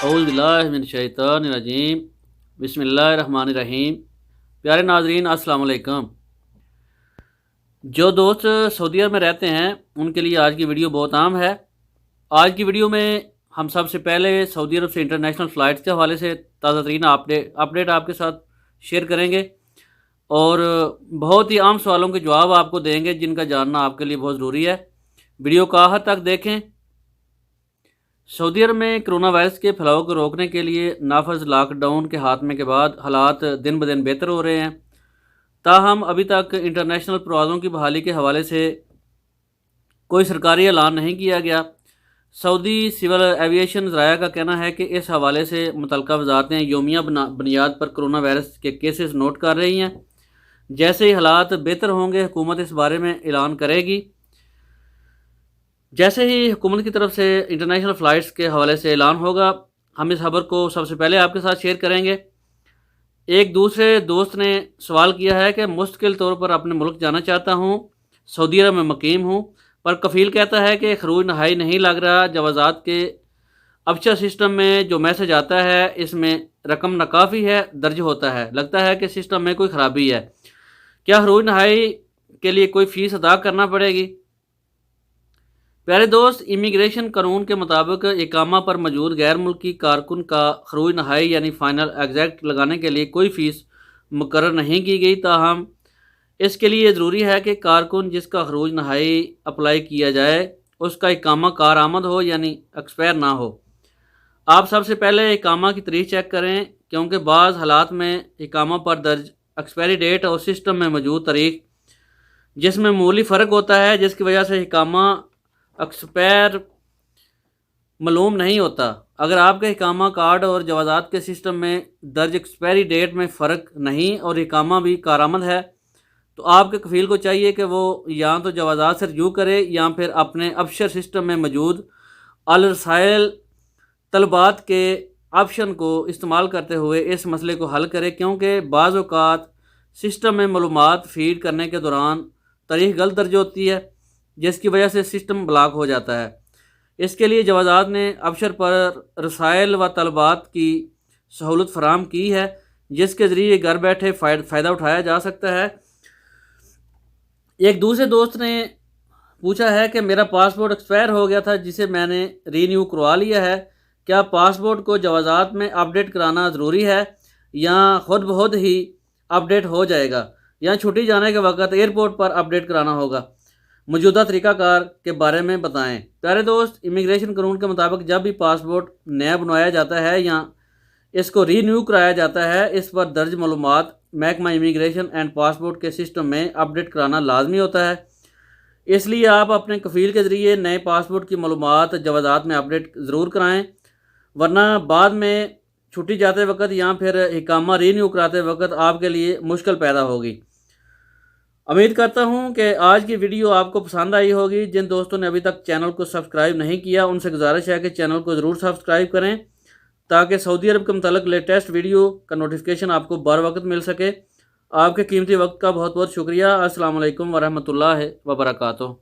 औज़ुबिल्लाहिमिनश्शैतानिर्रजीम बिस्मिल्लाहिर्रहमानिर्रहीम। प्यारे नाज़रीन अस्सलाम वालेकुम। जो दोस्त सऊदी अरब में रहते हैं उनके लिए आज की वीडियो बहुत आम है। आज की वीडियो में हम सबसे पहले सऊदी अरब से इंटरनेशनल फ़्लाइट्स के हवाले से ताज़ा तरीन अपडेट आपके साथ शेयर करेंगे और बहुत ही आम सवालों के जवाब आपको देंगे जिनका जानना आपके लिए बहुत ज़रूरी है। वीडियो को आखिर तक देखें। सऊदी अरब में कोरोना वायरस के फैलाव को रोकने के लिए नाफज लॉकडाउन के खात्मे के बाद हालात दिन ब दिन बेहतर हो रहे हैं। ताहम अभी तक इंटरनेशनल परवाज़ों की बहाली के हवाले से कोई सरकारी ऐलान नहीं किया गया। सऊदी सिविल एविएशन ज़राया का कहना है कि इस हवाले से मुतल्लिका वजारतें यौमिया बुनियाद पर कोरोना वायरस के केसेस नोट कर रही हैं। जैसे ही हालात बेहतर होंगे हुकूमत इस बारे में ऐलान करेगी। जैसे ही हुकूमत की तरफ से इंटरनेशनल फ़्लाइट्स के हवाले से ऐलान होगा हम इस खबर को सबसे पहले आपके साथ शेयर करेंगे। एक दूसरे दोस्त ने सवाल किया है कि मुस्तकिल तौर पर अपने मुल्क जाना चाहता हूँ, सऊदी अरब में मुकीम हूँ, पर कफ़ील कहता है कि खरूज नहाई नहीं लग रहा। जवाज़ात के अफशा सिस्टम में जो मैसेज आता है इसमें रकम नाकाफ़ी है दर्ज होता है, लगता है कि सिस्टम में कोई ख़राबी है। क्या खरूज नहाई के लिए कोई फ़ीस अदा करना पड़ेगी? प्यारे दोस्त, इमिग्रेशन कानून के मुताबिक इकामा पर मौजूद गैर मुल्की कारकुन का खरूज नहाई यानी फ़ाइनल एग्जैक्ट लगाने के लिए कोई फ़ीस मुकर्रर नहीं की गई। ताहम इसके लिए ज़रूरी है कि कारकुन जिसका खरूज नहाई अप्लाई किया जाए उसका इकामा कारआमद हो यानी एक्सपायर ना हो। आप सबसे पहले इकामा की तारीख चेक करें क्योंकि बाज़ हालात में इकामा पर दर्ज एक्सपायरी डेट और सिस्टम में मौजूद तारीख जिसमें मामूली फ़र्क होता है, जिसकी वजह से इकामा एक्सपायर मालूम नहीं होता। अगर आपके इकामा कार्ड और जवाज़ात के सिस्टम में दर्ज एक्सपायरी डेट में फ़र्क नहीं और इकामा भी कारआमद है तो आपके कफ़ील को चाहिए कि वो या तो जवाज़ात से रजू करे या फिर अपने अबशर सिस्टम में मौजूद अल रसाइल तलबात के ऑप्शन को इस्तेमाल करते हुए इस मसले को हल करे, क्योंकि बाज़ औक़ात सिस्टम में मालूमात फ़ीड करने के दौरान तारीख गलत दर्ज होती है जिसकी वजह से सिस्टम ब्लॉक हो जाता है। इसके लिए जवाज़ात ने अबशर पर रसाइल व तलबात की सहूलत फराम की है जिसके ज़रिए घर बैठे फ़ायदा उठाया जा सकता है। एक दूसरे दोस्त ने पूछा है कि मेरा पासपोर्ट एक्सपायर हो गया था जिसे मैंने रीन्यू करवा लिया है, क्या पासपोर्ट को जवाज़ात में अपडेट कराना ज़रूरी है या खुद ब खुद ही अपडेट हो जाएगा या छुट्टी जाने के वक्त एयरपोर्ट पर अपडेट कराना होगा? मौजूदा तरीक़ाकार के बारे में बताएं। प्यारे दोस्त, इमिग्रेशन कानून के मुताबिक जब भी पासपोर्ट नया बनवाया जाता है या इसको रीन्यू कराया जाता है इस पर दर्ज मालूमात महकमा इमिग्रेशन एंड पासपोर्ट के सिस्टम में अपडेट कराना लाजमी होता है। इसलिए आप अपने कफ़ील के ज़रिए नए पासपोर्ट की मालूमात जवाज़ात में अपडेट ज़रूर कराएँ, वरना बाद में छुट्टी जाते वक्त या फिर इकामा रीन्यू कराते वक्त आपके लिए मुश्किल पैदा होगी। उम्मीद करता हूं कि आज की वीडियो आपको पसंद आई होगी। जिन दोस्तों ने अभी तक चैनल को सब्सक्राइब नहीं किया उनसे गुजारिश है कि चैनल को ज़रूर सब्सक्राइब करें ताकि सऊदी अरब के मुताल्लिक लेटेस्ट वीडियो का नोटिफिकेशन आपको बर वक्त मिल सके। आपके कीमती वक्त का बहुत बहुत शुक्रिया। अस्सलाम वालेकुम वरहमतुल्लाहि वबरकातुहू।